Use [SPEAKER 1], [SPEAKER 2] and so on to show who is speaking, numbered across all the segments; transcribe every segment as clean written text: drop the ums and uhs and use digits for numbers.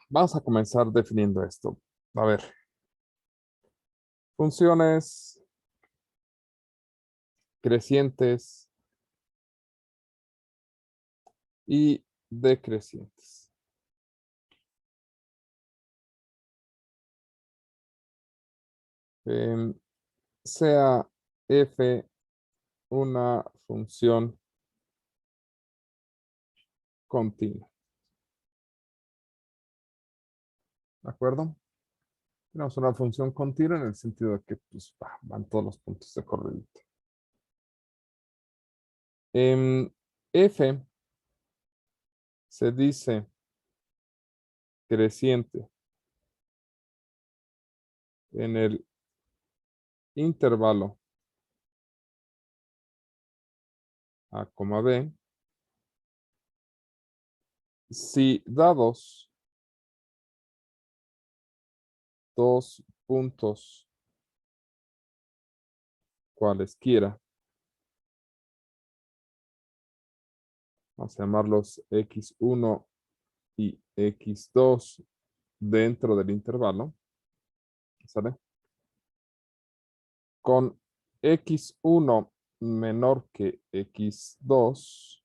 [SPEAKER 1] Vamos a comenzar definiendo esto. A ver, funciones crecientes y decrecientes. Em, sea f una función continua. ¿De acuerdo? Tenemos una función continua en el sentido de que pues, van todos los puntos de corrido. F se dice creciente en el intervalo A, B, si dados dos puntos cualesquiera, vamos a llamarlos x1 y x2 dentro del intervalo, ¿sale? Con x1 menor que x2,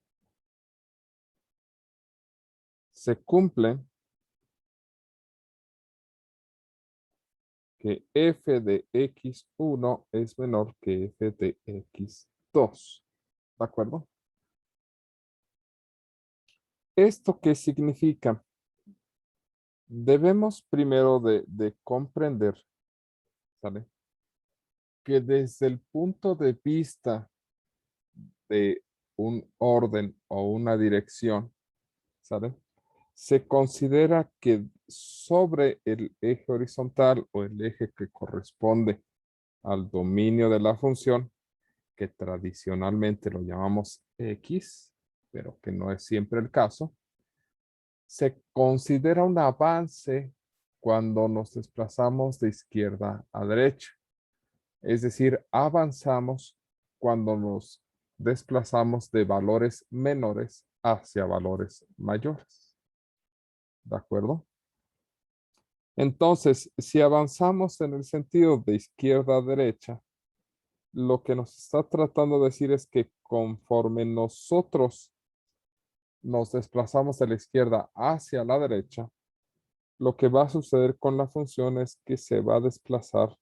[SPEAKER 1] se cumple que f de x1 es menor que f de x2. ¿De acuerdo? ¿Esto qué significa? Debemos primero de comprender, ¿sale? Que desde el punto de vista de un orden o una dirección, ¿sale? Se considera que sobre el eje horizontal o el eje que corresponde al dominio de la función, que tradicionalmente lo llamamos X, pero que no es siempre el caso, se considera un avance cuando nos desplazamos de izquierda a derecha. Es decir, avanzamos cuando nos desplazamos de valores menores hacia valores mayores. ¿De acuerdo? Entonces, si avanzamos en el sentido de izquierda a derecha, lo que nos está tratando de decir es que conforme nosotros nos desplazamos de la izquierda hacia la derecha, lo que va a suceder con la función es que se va a desplazar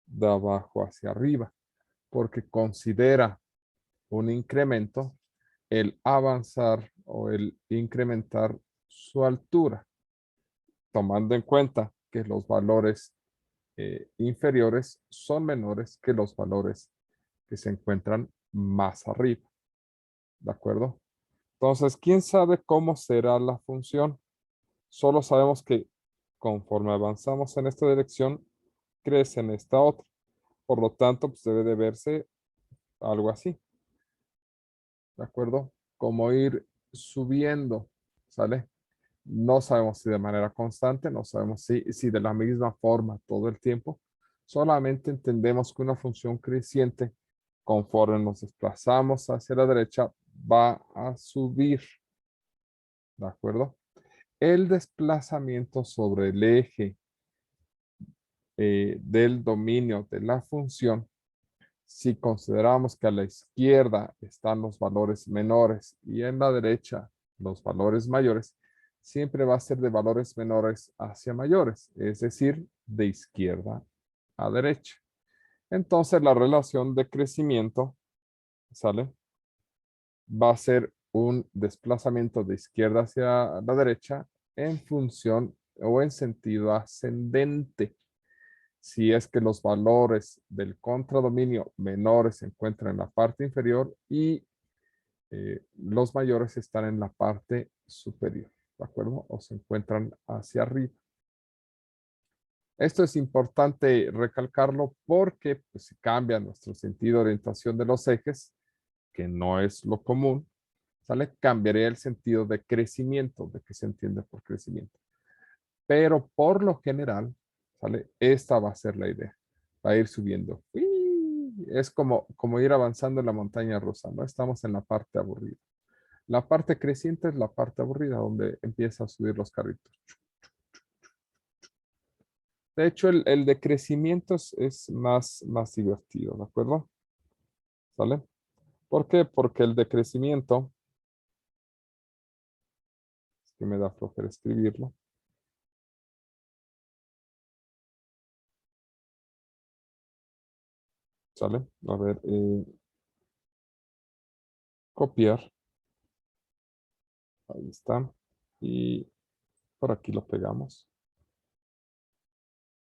[SPEAKER 1] de abajo hacia arriba, porque considera un incremento el avanzar o el incrementar su altura, tomando en cuenta que los valores inferiores son menores que los valores que se encuentran más arriba. ¿De acuerdo? Entonces, ¿quién sabe cómo será la función? Solo sabemos que conforme avanzamos en esta dirección, crece en esta otra. Por lo tanto, pues debe de verse algo así. ¿De acuerdo? Como ir subiendo, ¿sale? No sabemos si de manera constante, no sabemos si de la misma forma todo el tiempo. Solamente entendemos que una función creciente, conforme nos desplazamos hacia la derecha, va a subir. ¿De acuerdo? El desplazamiento sobre el eje del dominio de la función, si consideramos que a la izquierda están los valores menores y en la derecha los valores mayores, siempre va a ser de valores menores hacia mayores, es decir, de izquierda a derecha. Entonces la relación de crecimiento, ¿sale? Va a ser un desplazamiento de izquierda hacia la derecha en función o en sentido ascendente. Si es que los valores del contradominio menores se encuentran en la parte inferior y los mayores están en la parte superior, ¿de acuerdo? O se encuentran hacia arriba. Esto es importante recalcarlo porque pues, si cambia nuestro sentido de orientación de los ejes, que no es lo común, ¿sale? Cambiaría el sentido de crecimiento, de que se entiende por crecimiento. Pero por lo general, ¿sale? Esta va a ser la idea. Va a ir subiendo. Es como ir avanzando en la montaña rusa, ¿no? Estamos en la parte aburrida. La parte creciente es la parte aburrida, donde empieza a subir los carritos. De hecho, el decrecimiento es más divertido, ¿de acuerdo? ¿Sale? ¿Por qué? Porque el decrecimiento, es que me da flojera escribirlo, ¿sale? A ver, copiar, ahí está, y por aquí lo pegamos,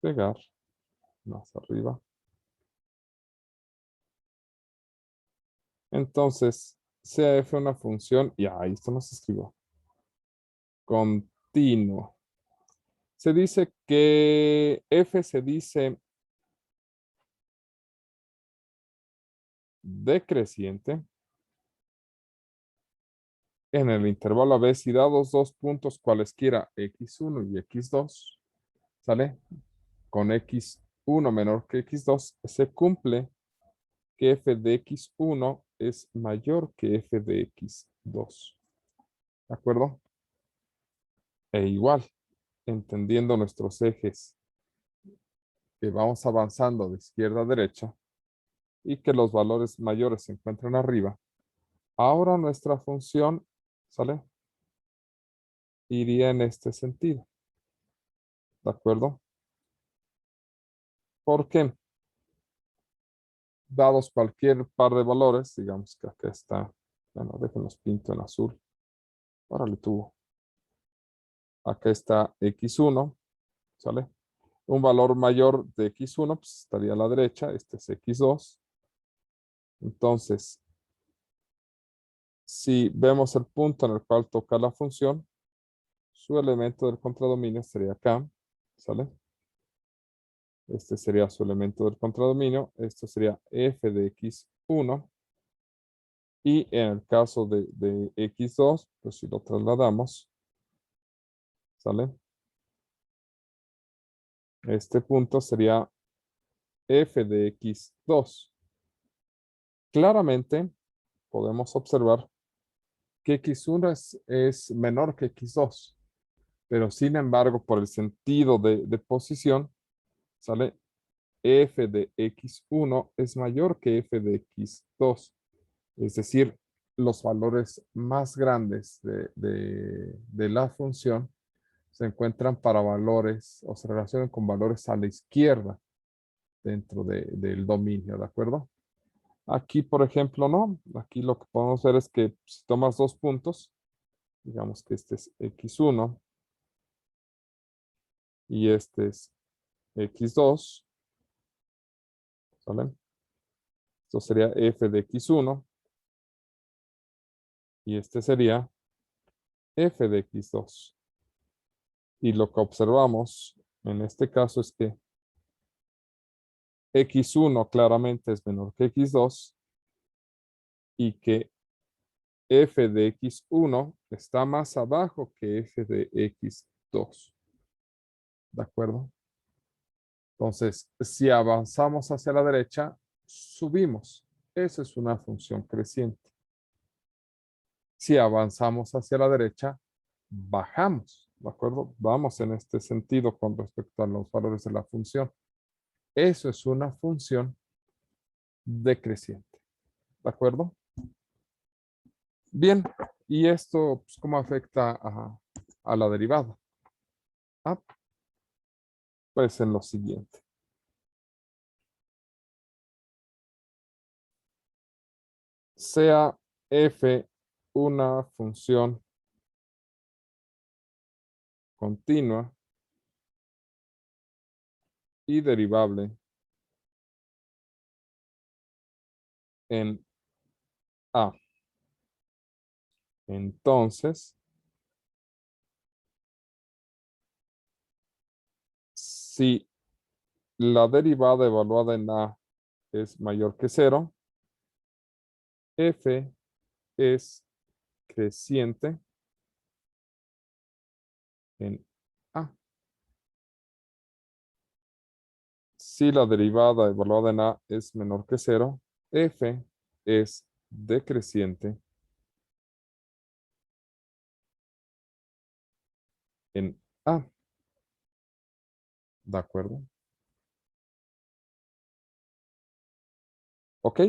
[SPEAKER 1] pegar, más arriba. Entonces, sea f una función, y ahí esto no se escribió, continuo. Se dice que f se dice decreciente en el intervalo AB si dados dos puntos cualesquiera x1 y x2, ¿sale? Con x1 menor que x2, se cumple que f de x1 es mayor que f de x2. ¿De acuerdo? E igual, entendiendo nuestros ejes que vamos avanzando de izquierda a derecha y que los valores mayores se encuentran arriba, ahora nuestra función, ¿sale? Iría en este sentido. ¿De acuerdo? ¿Por qué? Dados cualquier par de valores, digamos que acá está, bueno, déjenos pinto en azul. Órale, tuvo. Acá está x1, ¿sale? Un valor mayor de x1, pues estaría a la derecha, este es x2. Entonces, si vemos el punto en el cual toca la función, su elemento del contradominio sería acá, ¿sale? Este sería su elemento del contradominio, esto sería f de x1. Y en el caso de x2, pues si lo trasladamos, ¿sale? Este punto sería f de x2. Claramente podemos observar que x1 es menor que x2, pero sin embargo, por el sentido de posición, ¿sale? F de x1 es mayor que f de x2. Es decir, los valores más grandes de la función se encuentran para valores o se relacionan con valores a la izquierda dentro del dominio, ¿de acuerdo? Aquí, por ejemplo, no. Aquí lo que podemos ver es que si tomas dos puntos, digamos que este es x1 y este es x2, ¿sale? Esto sería f de x1 y este sería f de x2. Y lo que observamos en este caso es que x1 claramente es menor que x2 y que f de x1 está más abajo que f de x2. ¿De acuerdo? Entonces, si avanzamos hacia la derecha, subimos. Esa es una función creciente. Si avanzamos hacia la derecha, bajamos. ¿De acuerdo? Vamos en este sentido con respecto a los valores de la función. Eso es una función decreciente. ¿De acuerdo? Bien. ¿Y esto pues, cómo afecta a la derivada? Ah, pues en lo siguiente. Sea f una función continua y derivable en a. Entonces, si la derivada evaluada en a es mayor que cero, f es creciente en a. Si la derivada evaluada en a es menor que cero, f es decreciente en a. ¿De acuerdo? ¿Ok?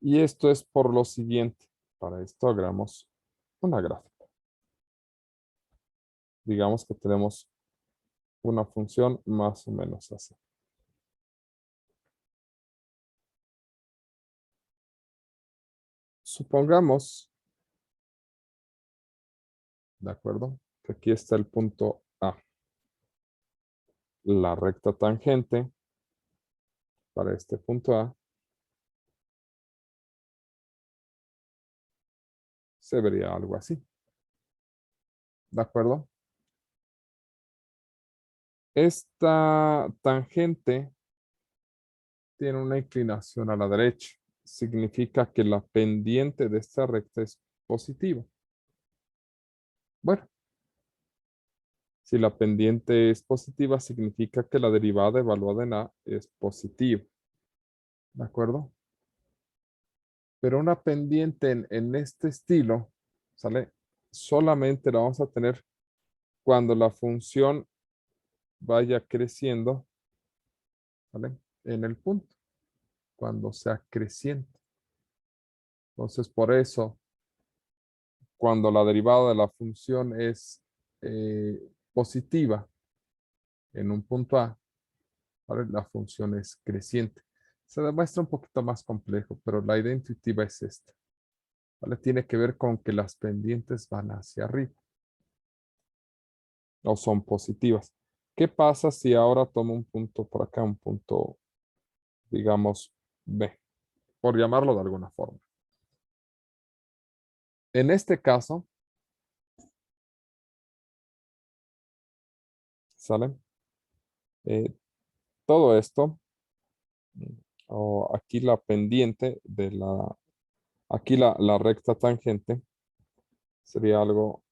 [SPEAKER 1] Y esto es por lo siguiente. Para esto hagamos una gráfica. Digamos que tenemos una función más o menos así. Supongamos, ¿de acuerdo? Que aquí está el punto A. La recta tangente para este punto A se vería algo así. ¿De acuerdo? Esta tangente tiene una inclinación a la derecha. Significa que la pendiente de esta recta es positiva. Bueno, si la pendiente es positiva, significa que la derivada evaluada en A es positiva. ¿De acuerdo? Pero una pendiente en este estilo, ¿sale? Solamente la vamos a tener cuando la función vaya creciendo, ¿vale? En el punto, cuando sea creciente. Entonces, por eso, cuando la derivada de la función es positiva en un punto A, ¿vale? La función es creciente. Se demuestra un poquito más complejo, pero la idea intuitiva es esta, ¿vale? Tiene que ver con que las pendientes van hacia arriba o son positivas. ¿Qué pasa si ahora tomo un punto por acá, un punto, digamos, B, por llamarlo de alguna forma? En este caso, ¿sale? Eh, todo esto, o aquí la pendiente de aquí la recta tangente, sería algo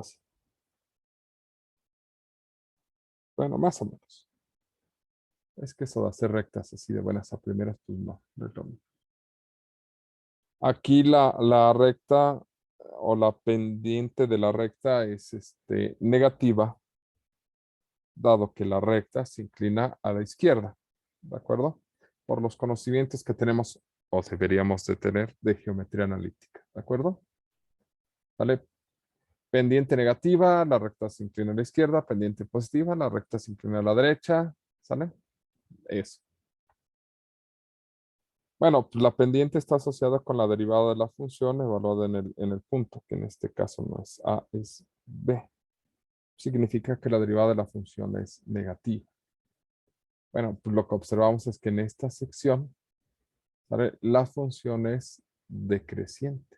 [SPEAKER 1] así. Bueno, más o menos. Es que eso de hacer rectas así de buenas a primeras, pues no es lo mismo. Aquí la recta o la pendiente de la recta es negativa, dado que la recta se inclina a la izquierda, ¿de acuerdo? Por los conocimientos que tenemos o deberíamos de tener de geometría analítica, ¿de acuerdo? ¿Vale? Pendiente negativa, la recta se inclina a la izquierda, pendiente positiva, la recta se inclina a la derecha, ¿sale? Eso. Bueno, pues la pendiente está asociada con la derivada de la función evaluada en el punto, que en este caso no es A, es B. Significa que la derivada de la función es negativa. Bueno, pues lo que observamos es que en esta sección, ¿sale? La función es decreciente.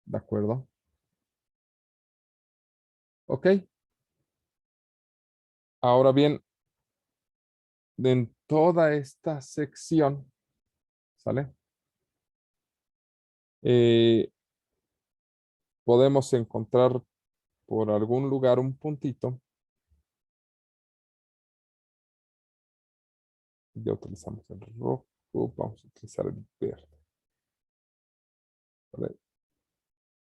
[SPEAKER 1] ¿De acuerdo? Ok. Ahora bien, en toda esta sección, ¿sale? Eh, podemos encontrar por algún lugar un puntito. Ya utilizamos el rojo, vamos a utilizar el verde. ¿Vale?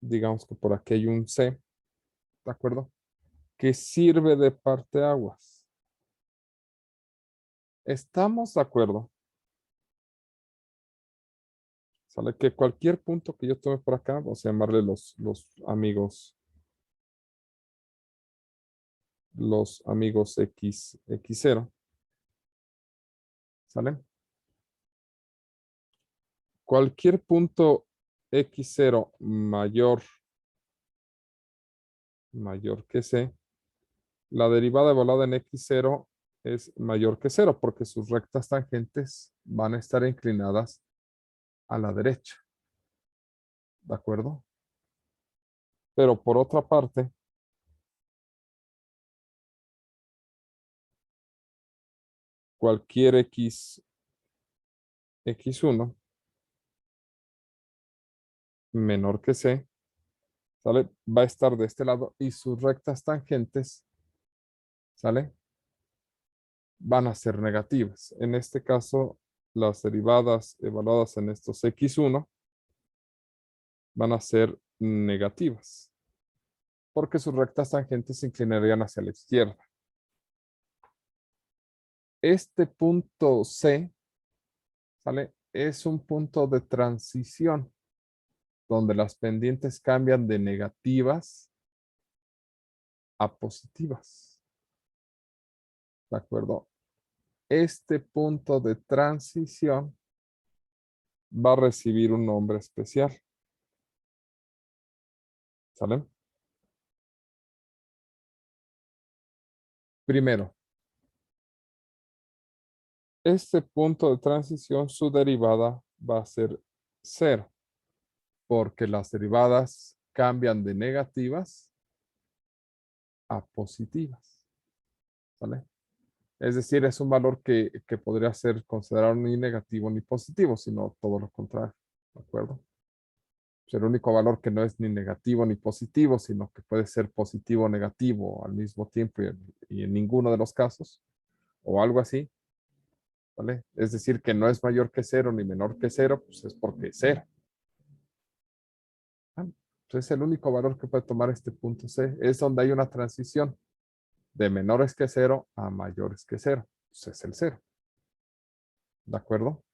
[SPEAKER 1] Digamos que por aquí hay un C, ¿de acuerdo? Que sirve de parteaguas. ¿Estamos de acuerdo? ¿Sale? Que cualquier punto que yo tome por acá, vamos a llamarle los amigos X0, ¿sale? Cualquier punto X0 mayor que C, la derivada evaluada en X0 es mayor que 0 porque sus rectas tangentes van a estar inclinadas a la derecha. ¿De acuerdo? Pero por otra parte, cualquier X1 menor que C, ¿sale? Va a estar de este lado y sus rectas tangentes, ¿sale? Van a ser negativas. En este caso, las derivadas evaluadas en estos X1 van a ser negativas, porque sus rectas tangentes se inclinarían hacia la izquierda. Este punto C, ¿sale? Es un punto de transición donde las pendientes cambian de negativas a positivas. ¿De acuerdo? Este punto de transición va a recibir un nombre especial. ¿Sale? Primero, este punto de transición, su derivada va a ser 0, porque las derivadas cambian de negativas a positivas. ¿Sale? Es decir, es un valor que podría ser considerado ni negativo ni positivo, sino todo lo contrario. ¿De acuerdo? Es el único valor que no es ni negativo ni positivo, sino que puede ser positivo o negativo al mismo tiempo y en ninguno de los casos, o algo así. ¿Vale? Es decir, que no es mayor que 0 ni menor que 0, pues es porque es 0. Entonces, el único valor que puede tomar este punto C es donde hay una transición de menores que 0 a mayores que 0. Pues es el 0. ¿De acuerdo?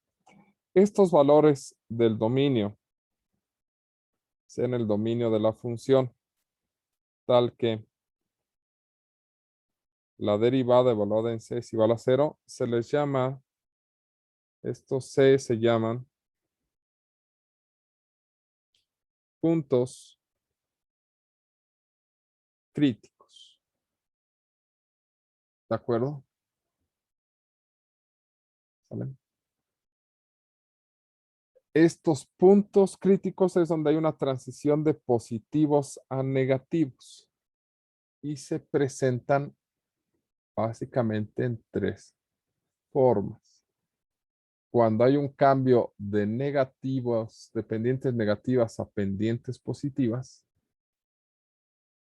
[SPEAKER 1] Estos valores del dominio, sean el dominio de la función, tal que la derivada evaluada en C es igual a 0, se les llama, estos C se llaman puntos críticos. ¿De acuerdo? ¿Sale? Estos puntos críticos es donde hay una transición de positivos a negativos y se presentan básicamente en 3 formas. Cuando hay un cambio de negativos, de pendientes negativas a pendientes positivas,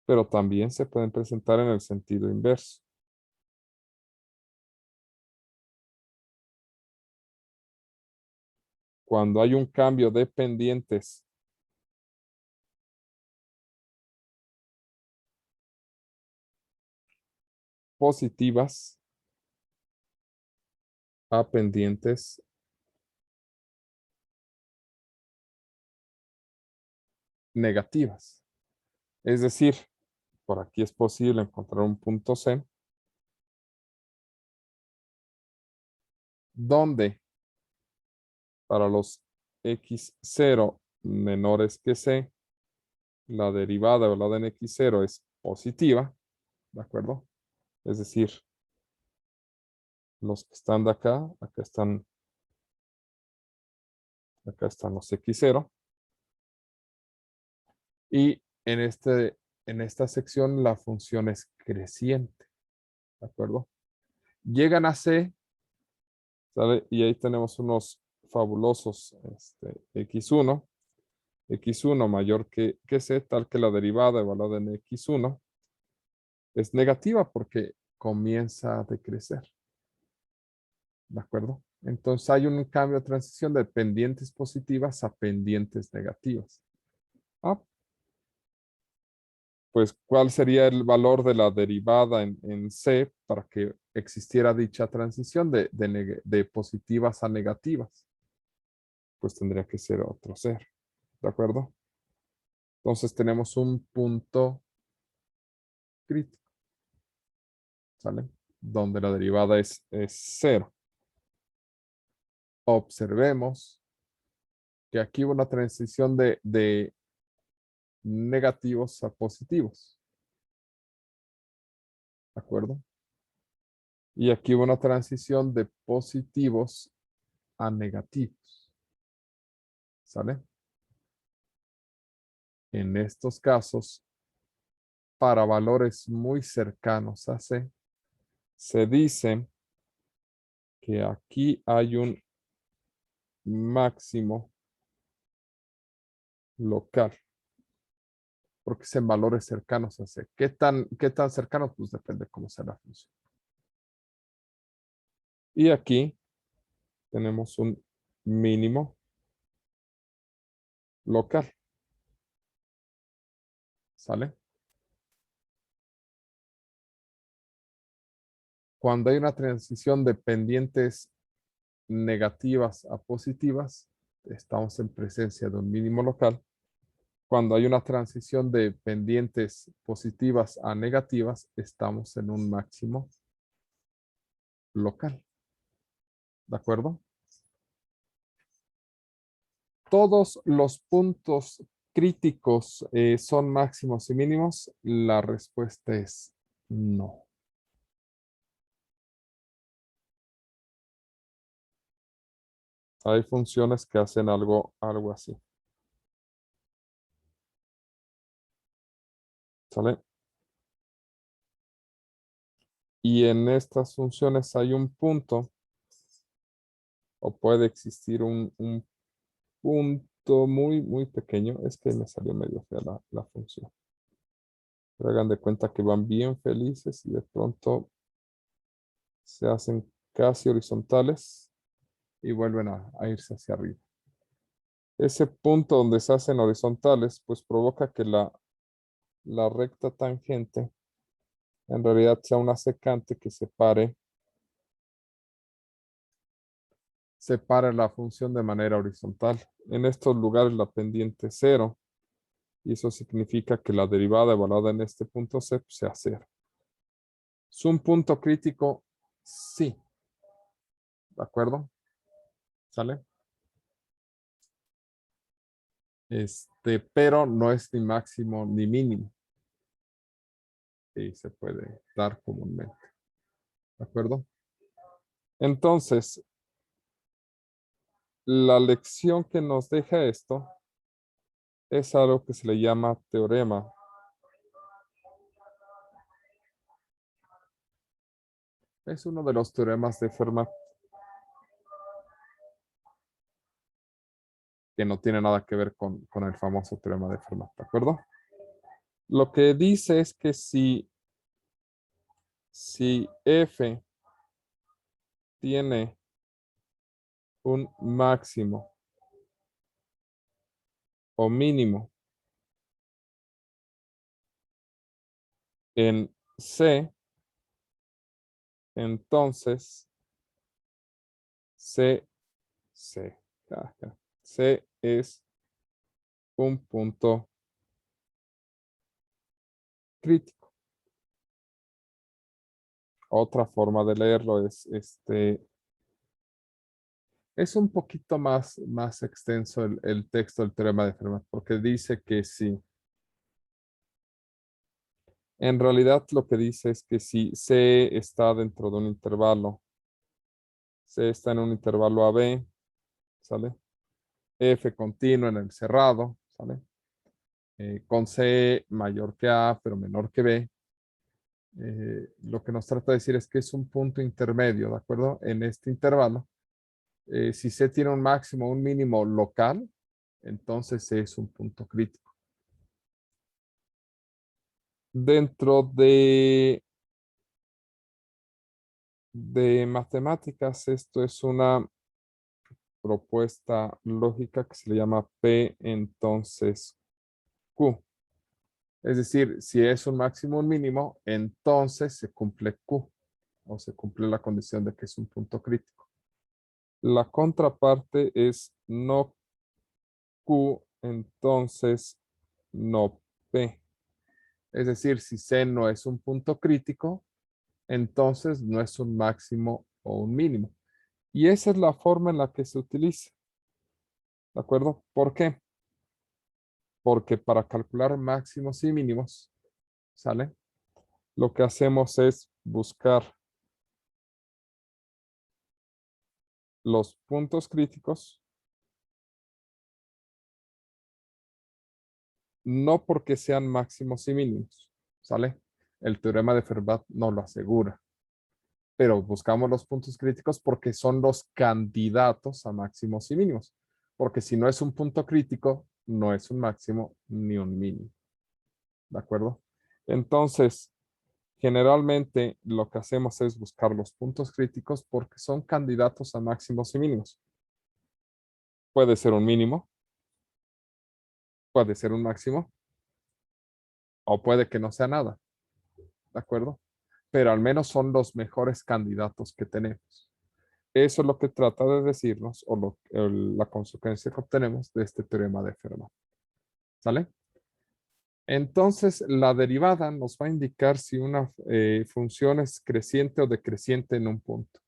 [SPEAKER 1] pero también se pueden presentar en el sentido inverso. Cuando hay un cambio de pendientes positivas a pendientes negativas. Es decir, por aquí es posible encontrar un punto C donde para los x0 menores que C, la derivada evaluada en x0 es positiva, ¿de acuerdo? Es decir, los que están de acá están los x0. Y en esta sección la función es creciente, ¿de acuerdo? Llegan a C, ¿sale? Y ahí tenemos unos fabulosos x1. X1 mayor que C, tal que la derivada evaluada en x1 es negativa porque comienza a decrecer. ¿De acuerdo? Entonces hay un cambio de transición de pendientes positivas a pendientes negativas. Ah, pues, ¿cuál sería el valor de la derivada en C para que existiera dicha transición de positivas a negativas? Pues tendría que ser otro 0. ¿De acuerdo? Entonces tenemos un punto crítico. ¿Sale? Donde la derivada es 0. Observemos que aquí hubo una transición de negativos a positivos. ¿De acuerdo? Y aquí hubo una transición de positivos a negativos. ¿Sale? En estos casos, para valores muy cercanos a C, se dice que aquí hay un máximo local, porque es en valores cercanos a C. ¿Qué tan cercanos? Pues depende cómo sea la función. Y aquí tenemos un mínimo local. ¿Sale? Cuando hay una transición de pendientes negativas a positivas, estamos en presencia de un mínimo local. Cuando hay una transición de pendientes positivas a negativas, estamos en un máximo local. ¿De acuerdo? ¿Todos los puntos críticos son máximos y mínimos? La respuesta es no. Hay funciones que hacen algo así. ¿Sale? Y en estas funciones hay un punto o puede existir un punto muy pequeño. Es que me salió medio fea la función. Pero hagan de cuenta que van bien felices y de pronto se hacen casi horizontales y vuelven a irse hacia arriba. Ese punto donde se hacen horizontales, pues provoca que la recta tangente en realidad sea una secante que separe la función de manera horizontal. En estos lugares la pendiente es cero y eso significa que la derivada evaluada en este punto C pues, sea cero. ¿Es un punto crítico? Sí. ¿De acuerdo? ¿Sale? Pero no es ni máximo ni mínimo. Y se puede dar comúnmente. ¿De acuerdo? Entonces, la lección que nos deja esto es algo que se le llama teorema. Es uno de los teoremas de Fermat que no tiene nada que ver con el famoso teorema de Fermat, ¿de acuerdo? Lo que dice es que si F tiene un máximo o mínimo en C, entonces C, C, C es un punto crítico. Otra forma de leerlo es es un poquito más extenso el texto del teorema de Fermat, porque dice que sí. En realidad lo que dice es que si C está dentro de un intervalo, C está en un intervalo AB, ¿sale? F continuo en el cerrado, ¿sale? Con C mayor que A, pero menor que B. Lo que nos trata de decir es que es un punto intermedio, ¿de acuerdo? En este intervalo, si C tiene un máximo o un mínimo local, entonces C es un punto crítico. Dentro de matemáticas, esto es una propuesta lógica que se le llama P entonces Q. Es decir, si es un máximo o un mínimo, entonces se cumple Q o se cumple la condición de que es un punto crítico. La contraparte es no Q, entonces no P. Es decir, si C no es un punto crítico, entonces no es un máximo o un mínimo. Y esa es la forma en la que se utiliza. ¿De acuerdo? ¿Por qué? Porque para calcular máximos y mínimos, ¿sale? Lo que hacemos es buscar los puntos críticos, no porque sean máximos y mínimos, ¿sale? El teorema de Fermat no lo asegura, pero buscamos los puntos críticos porque son los candidatos a máximos y mínimos, porque si no es un punto crítico, no es un máximo ni un mínimo, ¿de acuerdo? Entonces, generalmente lo que hacemos es buscar los puntos críticos porque son candidatos a máximos y mínimos. Puede ser un mínimo, puede ser un máximo, O puede que no sea nada, ¿de acuerdo? Pero al menos son los mejores candidatos que tenemos. Eso es lo que trata de decirnos la consecuencia que obtenemos de este teorema de Fermat. ¿Sale? Entonces, la derivada nos va a indicar si una función es creciente o decreciente en un punto.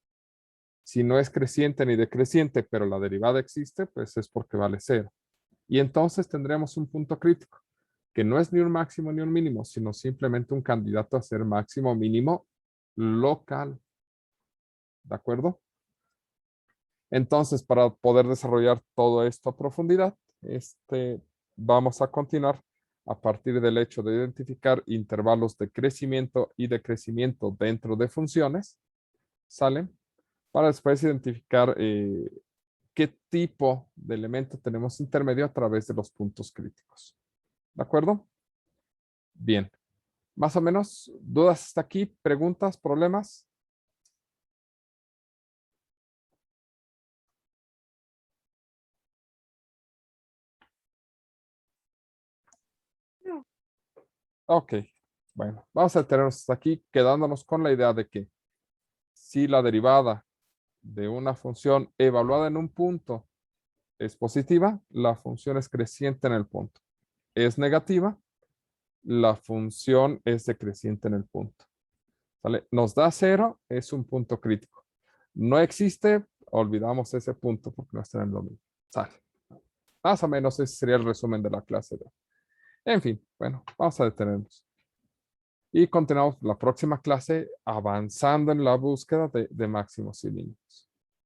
[SPEAKER 1] Si no es creciente ni decreciente, pero la derivada existe, pues es porque vale cero. Y entonces tendremos un punto crítico, que no es ni un máximo ni un mínimo, sino simplemente un candidato a ser máximo o mínimo local. ¿De acuerdo? Entonces, para poder desarrollar todo esto a profundidad, vamos a continuar a partir del hecho de identificar intervalos de crecimiento y decrecimiento dentro de funciones, ¿sale? Para después identificar qué tipo de elemento tenemos intermedio a través de los puntos críticos. ¿De acuerdo? Bien. Más o menos, ¿dudas hasta aquí? ¿Preguntas? ¿Problemas? Ok. Bueno, vamos a detenernos hasta aquí, quedándonos con la idea de que si la derivada de una función evaluada en un punto es positiva, la función es creciente en el punto. Es negativa, la función es decreciente en el punto. ¿Vale? Nos da cero, es un punto crítico. No existe, olvidamos ese punto porque no está en el dominio. ¿Sale? Más o menos ese sería el resumen de la clase de hoy. En fin, bueno, vamos a detenernos. Y continuamos la próxima clase avanzando en la búsqueda de máximos y mínimos.